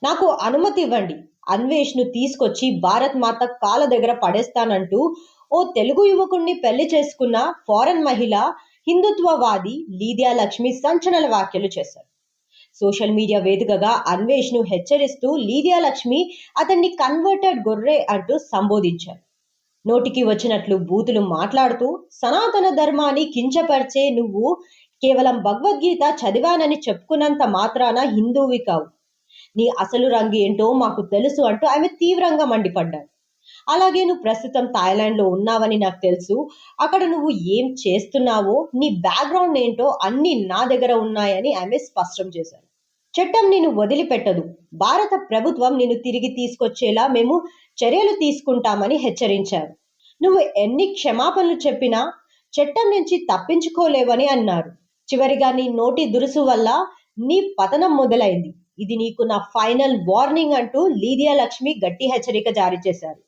నాకు అనుమతి ఇవ్వండి. అన్వేష్ను తీసుకొచ్చి భారత్ మాత కాళ్ళ దగ్గర పడేస్తానంటూ ఓ తెలుగు యువకుణ్ణి పెళ్లి చేసుకున్న ఫారెన్ మహిళ హిందుత్వవాది లీదియా లక్ష్మి సంచలన వ్యాఖ్యలు చేశారు. సోషల్ మీడియా వేదికగా అన్వేష్ను హెచ్చరిస్తూ లీదియా లక్ష్మి అతన్ని కన్వర్టెడ్ గొర్రె అంటూ సంబోధించారు. నోటికి వచ్చినట్లు బూతులు మాట్లాడుతూ సనాతన ధర్మాన్ని కించపరిచే నువ్వు కేవలం భగవద్గీత చదివానని చెప్పుకున్నంత మాత్రాన హిందువువి కావు. నీ అసలు రంగు ఏంటో మాకు తెలుసు అంటూ ఆమె తీవ్రంగా మండిపడ్డారు. అలాగే నువ్వు ప్రస్తుతం థాయిలాండ్లో ఉన్నావని నాకు తెలుసు. అక్కడ నువ్వు ఏం చేస్తున్నావో, నీ బ్యాక్గ్రౌండ్ ఏంటో అన్నీ నా దగ్గర ఉన్నాయని ఆమె స్పష్టం చేశారు. చట్టం నిన్ను వదిలిపెట్టదు. భారత ప్రభుత్వం నిన్ను తిరిగి తీసుకొచ్చేలా మేము చర్యలు తీసుకుంటామని హెచ్చరించారు. నువ్వు ఎన్ని క్షమాపణలు చెప్పినా చట్టం నుంచి తప్పించుకోలేవని అన్నారు. చివరిగా నీ నోటి దురుసు వల్ల నీ పతనం మొదలైంది. ఇది నీకు నా ఫైనల్ వార్నింగ్ అంటూ లీదియా లక్ష్మి గట్టి హెచ్చరిక జారీ చేశారు.